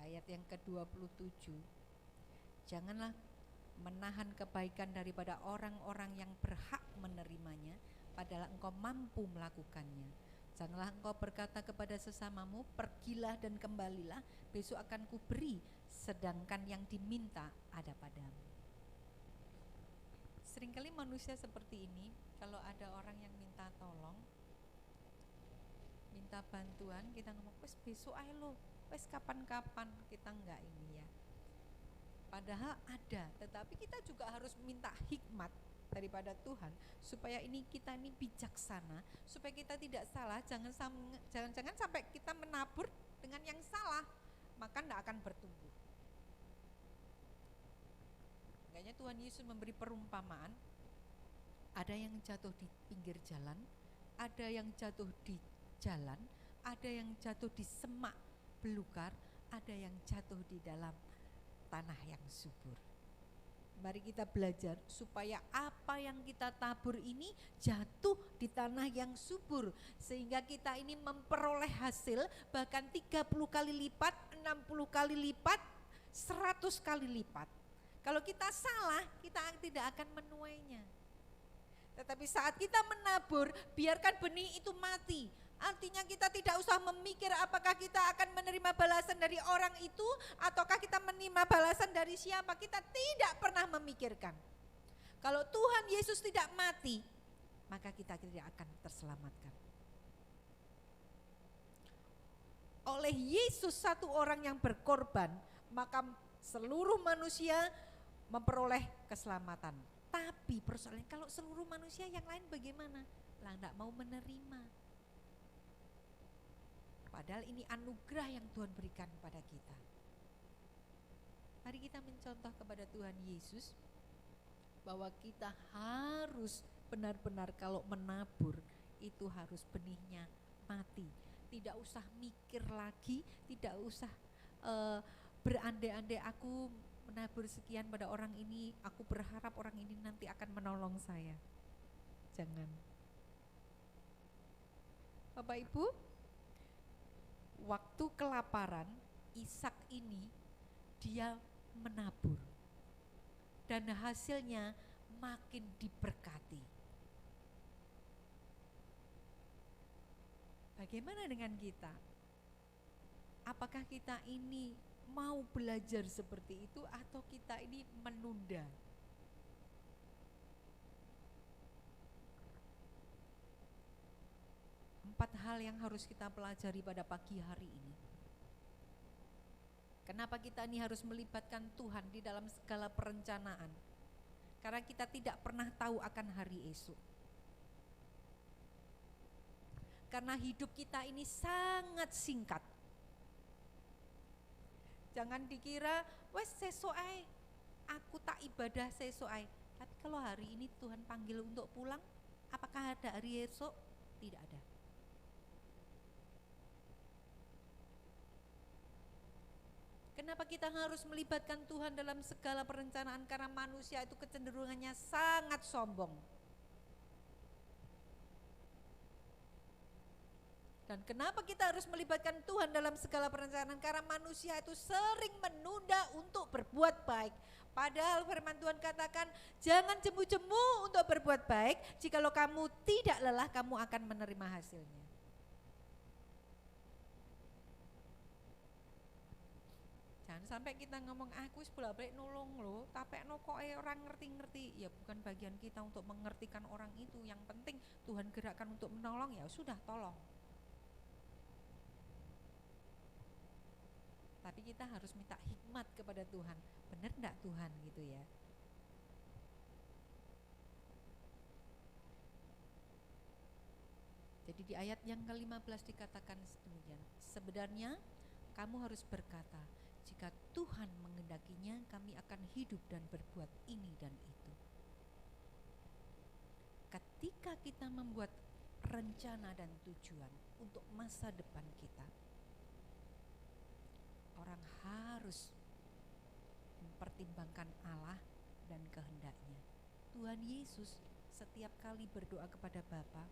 ayat yang ke-27, janganlah menahan kebaikan daripada orang-orang yang berhak menerimanya, padahal engkau mampu melakukannya. Janganlah engkau berkata kepada sesamamu, pergilah dan kembalilah, besok akan kuberi, sedangkan yang diminta ada padamu. Seringkali manusia seperti ini, kalau ada orang yang minta tolong, minta bantuan, kita ngomong, wes besok aja lo, wes kapan-kapan, kita enggak ini ya. Padahal ada, tetapi kita juga harus minta hikmat daripada Tuhan supaya kita ini bijaksana, supaya kita tidak salah. Jangan sampai kita menabur dengan yang salah, maka tidak akan bertumbuh. Makanya Tuhan Yesus memberi perumpamaan, ada yang jatuh di pinggir jalan, ada yang jatuh di jalan, ada yang jatuh di semak belukar, ada yang jatuh di dalam tanah yang subur. Mari kita belajar supaya apa yang kita tabur ini jatuh di tanah yang subur, sehingga kita ini memperoleh hasil bahkan 30 kali lipat, 60 kali lipat, 100 kali lipat. Kalau kita salah, kita tidak akan menuainya. Tetapi saat kita menabur, biarkan benih itu mati. Artinya kita tidak usah memikir apakah kita akan menerima balasan dari orang itu ataukah kita menerima balasan dari siapa. Kita tidak pernah memikirkan. Kalau Tuhan Yesus tidak mati, maka kita tidak akan terselamatkan. Oleh Yesus satu orang yang berkorban, maka seluruh manusia memperoleh keselamatan. Tapi persoalannya kalau seluruh manusia yang lain bagaimana? Lah enggak mau menerima. Padahal ini anugerah yang Tuhan berikan kepada kita. Mari kita mencontoh kepada Tuhan Yesus bahwa kita harus benar-benar kalau menabur itu harus benihnya mati. Tidak usah mikir lagi, tidak usah berandai-andai aku menabur sekian pada orang ini, aku berharap orang ini nanti akan menolong saya. Jangan. Bapak Ibu, waktu kelaparan, Ishak ini dia menabur dan hasilnya makin diberkati. Bagaimana dengan kita? Apakah kita ini mau belajar seperti itu atau kita ini menunda? Empat hal yang harus kita pelajari pada pagi hari ini. Kenapa kita ini harus melibatkan Tuhan di dalam segala perencanaan? Karena kita tidak pernah tahu akan hari esok. Karena hidup kita ini sangat singkat. Jangan dikira, wes sesuk ae, aku tak ibadah sesuk ae. Tapi kalau hari ini Tuhan panggil untuk pulang, apakah ada hari esok? Tidak ada. Kenapa kita harus melibatkan Tuhan dalam segala perencanaan? Karena manusia itu kecenderungannya sangat sombong. Dan kenapa kita harus melibatkan Tuhan dalam segala perencanaan? Karena manusia itu sering menunda untuk berbuat baik. Padahal firman Tuhan katakan, jangan jemu-jemu untuk berbuat baik. Jikalau kamu tidak lelah, kamu akan menerima hasilnya. Jangan sampai kita ngomong, aku bolak-balik nolong lo, tapi kok orang ngerti-ngerti. Ya bukan bagian kita untuk mengertikan orang itu. Yang penting Tuhan gerakkan untuk menolong, ya sudah tolong. Tapi kita harus minta hikmat kepada Tuhan. Benar enggak Tuhan gitu ya. Jadi di ayat yang ke-15 dikatakan demikian. Sebenarnya kamu harus berkata, jika Tuhan menghendakinya, kami akan hidup dan berbuat ini dan itu. Ketika kita membuat rencana dan tujuan untuk masa depan kita, orang harus mempertimbangkan Allah dan kehendaknya. Tuhan Yesus setiap kali berdoa kepada Bapa,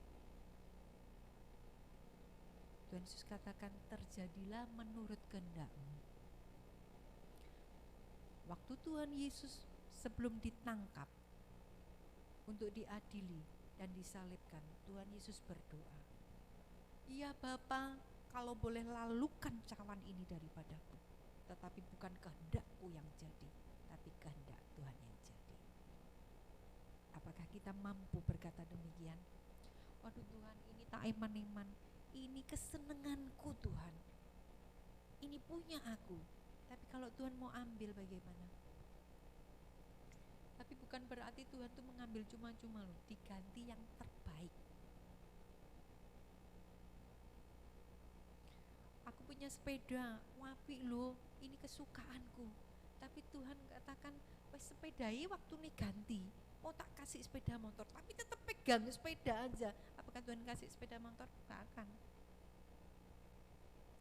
Tuhan Yesus katakan, terjadilah menurut kehendak-Mu. Waktu Tuhan Yesus sebelum ditangkap untuk diadili dan disalibkan, Tuhan Yesus berdoa, iya Bapa, kalau boleh lalukan cawan ini daripadaku, tetapi bukan kehendak-Ku yang jadi, tapi kehendak Tuhan yang jadi. Apakah kita mampu berkata demikian? Waduh Tuhan, ini tak iman-iman, ini kesenanganku Tuhan, ini punya aku. Tapi kalau Tuhan mau ambil bagaimana? Tapi bukan berarti Tuhan tuh mengambil cuma-cuma loh, diganti yang terbaik. Aku punya sepeda, wapi loh, ini kesukaanku. Tapi Tuhan katakan, wes sepedai waktu nih ganti. Oh tak kasih sepeda motor, tapi tetap pegang sepeda aja. Apakah Tuhan kasih sepeda motor? Gak akan.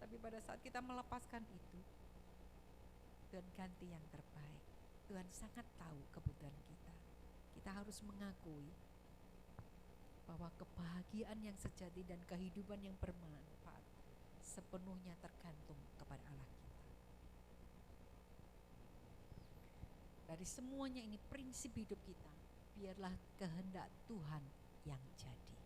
Tapi pada saat kita melepaskan itu, Tuhan ganti yang terbaik. Tuhan sangat tahu kebutuhan kita. Kita harus mengakui bahwa kebahagiaan yang sejati dan kehidupan yang bermanfaat sepenuhnya tergantung kepada Allah kita. Dari semuanya ini prinsip hidup kita, biarlah kehendak Tuhan yang jadi.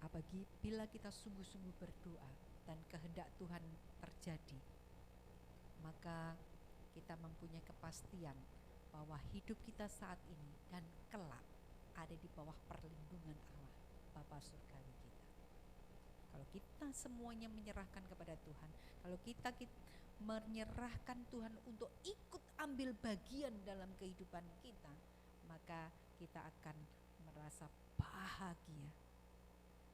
Apabila kita sungguh-sungguh berdoa dan kehendak Tuhan terjadi, maka kita mempunyai kepastian bahwa hidup kita saat ini dan kelak ada di bawah perlindungan Allah, Bapa Surgawi kita. Kalau kita semuanya menyerahkan kepada Tuhan, kalau kita menyerahkan Tuhan untuk ikut ambil bagian dalam kehidupan kita, maka kita akan merasa bahagia.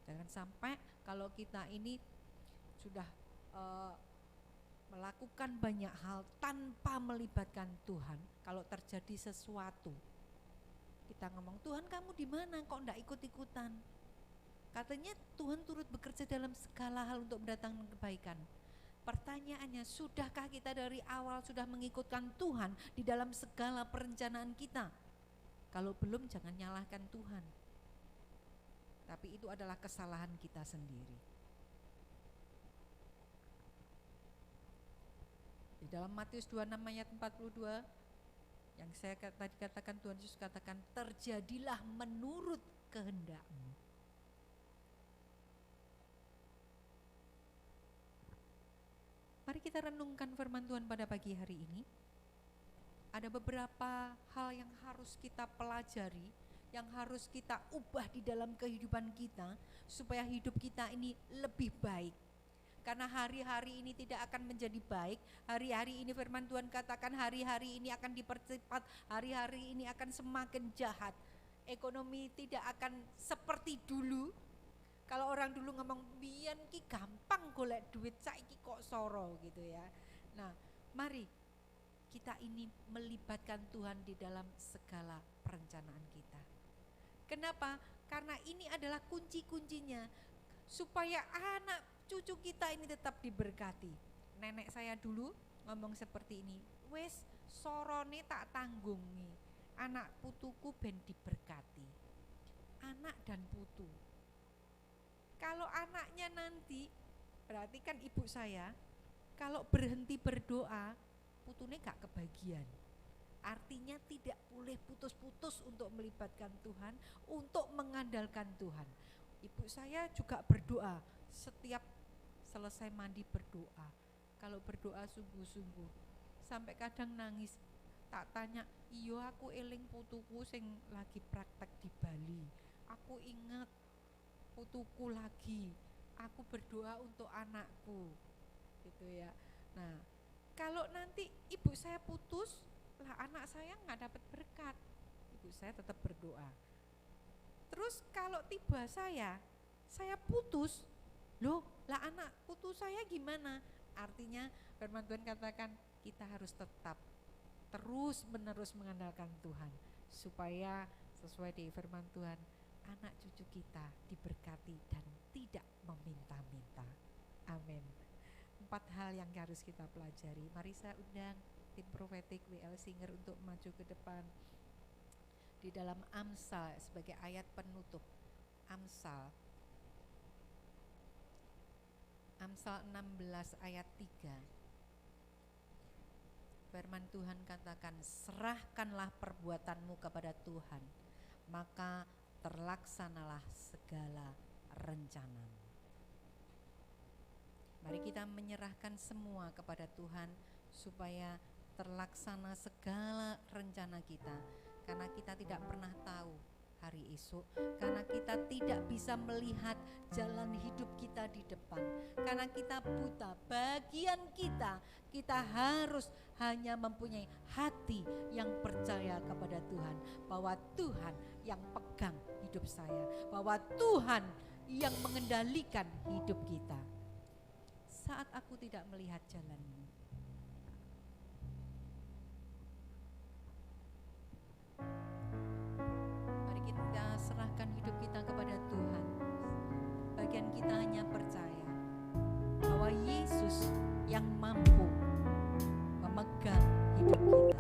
Jangan sampai kalau kita ini sudah melakukan banyak hal tanpa melibatkan Tuhan, kalau terjadi sesuatu kita ngomong, Tuhan kamu di mana kok enggak ikut-ikutan? Katanya Tuhan turut bekerja dalam segala hal untuk mendatangkan kebaikan. Pertanyaannya, sudahkah kita dari awal sudah mengikutkan Tuhan di dalam segala perencanaan kita? Kalau belum, jangan nyalahkan Tuhan. Tapi itu adalah kesalahan kita sendiri. Di dalam Matius 26 ayat 42, yang saya tadi katakan, Tuhan Yesus katakan, terjadilah menurut kehendak-Mu. Mari kita renungkan firman Tuhan pada pagi hari ini. Ada beberapa hal yang harus kita pelajari, yang harus kita ubah di dalam kehidupan kita, supaya hidup kita ini lebih baik. Karena hari-hari ini tidak akan menjadi baik. Hari-hari ini firman Tuhan katakan, hari-hari ini akan dipercepat, hari-hari ini akan semakin jahat. Ekonomi tidak akan seperti dulu. Kalau orang dulu ngomong, biyen ki gampang golek duit, saiki kok soro gitu ya. Nah, mari kita ini melibatkan Tuhan di dalam segala perencanaan kita. Kenapa? Karena ini adalah kunci-kuncinya supaya anak cucu kita ini tetap diberkati. Nenek saya dulu ngomong seperti ini, wes sorone tak tanggung nih, anak putuku ben diberkati. Anak dan putu. Kalau anaknya nanti, berarti kan ibu saya, kalau berhenti berdoa, putune gak kebagian. Artinya tidak boleh putus-putus untuk melibatkan Tuhan, untuk mengandalkan Tuhan. Ibu saya juga berdoa, setiap selesai mandi berdoa. Kalau berdoa sungguh-sungguh, sampai kadang nangis. Tak tanya, iyo aku eling putuku sing lagi praktek di Bali. Aku ingat putuku lagi, aku berdoa untuk anakku, gitu ya. Nah, kalau nanti ibu saya putus, lah anak saya nggak dapat berkat. Ibu saya tetap berdoa. Terus kalau tiba saya putus, loh, lah anak putus saya gimana? Artinya firman Tuhan katakan kita harus tetap terus menerus mengandalkan Tuhan, supaya sesuai di firman Tuhan, anak cucu kita diberkati dan tidak meminta-minta. Amin. 4 hal yang harus kita pelajari. Mari saya undang tim profetik WL Singer untuk maju ke depan di dalam Amsal sebagai ayat penutup. Amsal 16 ayat 3. Firman Tuhan katakan, serahkanlah perbuatanmu kepada Tuhan, maka terlaksanalah segala rencanamu. Mari kita menyerahkan semua kepada Tuhan, supaya terlaksana segala rencana kita, karena kita tidak pernah tahu hari esok, karena kita tidak bisa melihat jalan hidup kita di depan, karena kita buta. Bagian kita harus hanya mempunyai hati yang percaya kepada Tuhan, bahwa Tuhan yang pegang hidup saya, bahwa Tuhan yang mengendalikan hidup kita. Saat aku tidak melihat jalanmu, mari kita serahkan hidup kita kepada Tuhan. Bagian kita hanya percaya bahwa Yesus yang mampu memegang hidup kita.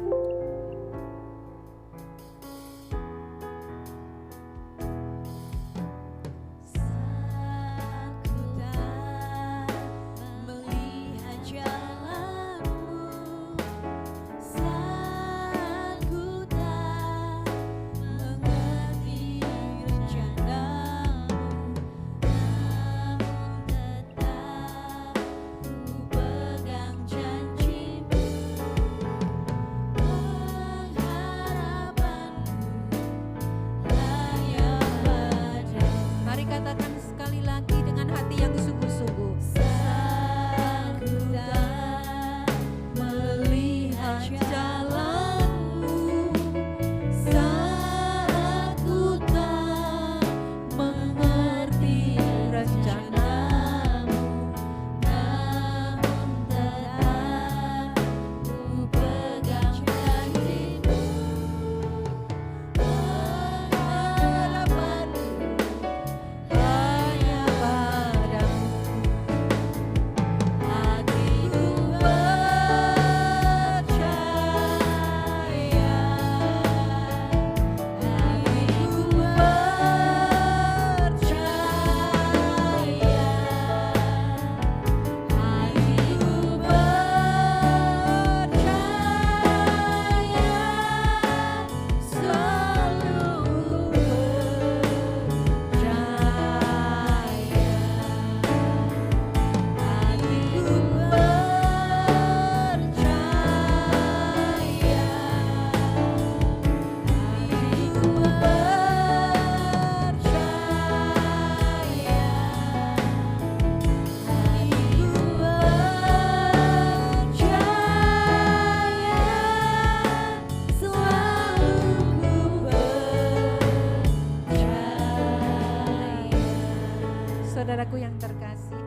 Saudaraku yang terkasih,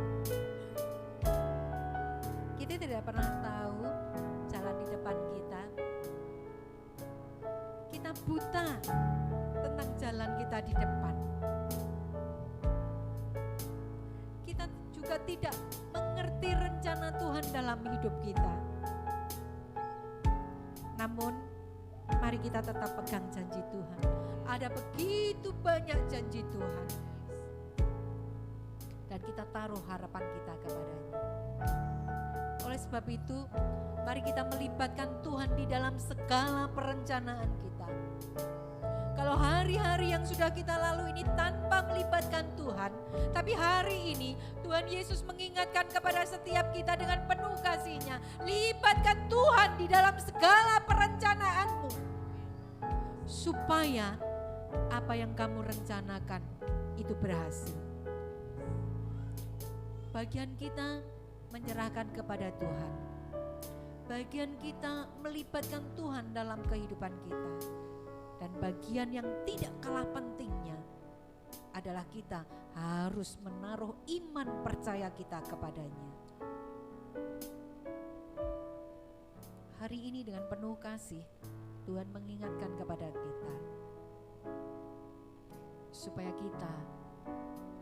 kita tidak pernah tahu jalan di depan kita. Kita buta tentang jalan kita di depan. Kita juga tidak mengerti rencana Tuhan dalam hidup kita. Namun, mari kita tetap pegang janji Tuhan. Ada begitu banyak janji Tuhan, dan kita taruh harapan kita kepadanya. Oleh sebab itu, mari kita melibatkan Tuhan di dalam segala perencanaan kita. Kalau hari-hari yang sudah kita lalui ini tanpa melibatkan Tuhan, tapi hari ini Tuhan Yesus mengingatkan kepada setiap kita dengan penuh kasih-Nya, libatkan Tuhan di dalam segala perencanaanmu, supaya apa yang kamu rencanakan itu berhasil. Bagian kita menyerahkan kepada Tuhan. Bagian kita melibatkan Tuhan dalam kehidupan kita. Dan bagian yang tidak kalah pentingnya adalah kita harus menaruh iman percaya kita kepadanya. Hari ini dengan penuh kasih Tuhan mengingatkan kepada kita supaya kita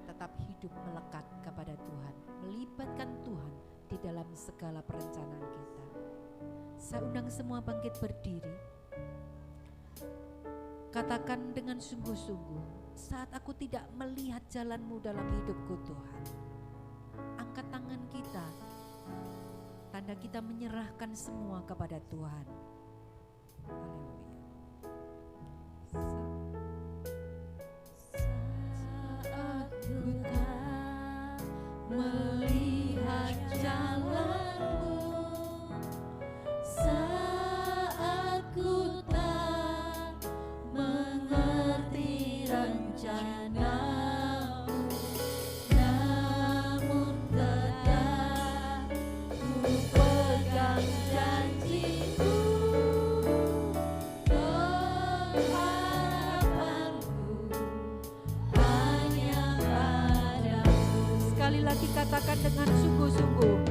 tetap hidup melekat kepada Tuhan, melibatkan Tuhan di dalam segala perencanaan kita. Saya undang semua bangkit berdiri. Katakan dengan sungguh-sungguh, saat aku tidak melihat jalan-Mu dalam hidupku Tuhan. Angkat tangan kita, tanda kita menyerahkan semua kepada Tuhan. Haleluya. Melihat jalan-Mu rencanamu, namun tetap ku pegang janjimu. Pengharapanku hanya padamu. Sekali lagi katakan dengan sungguh-sungguh.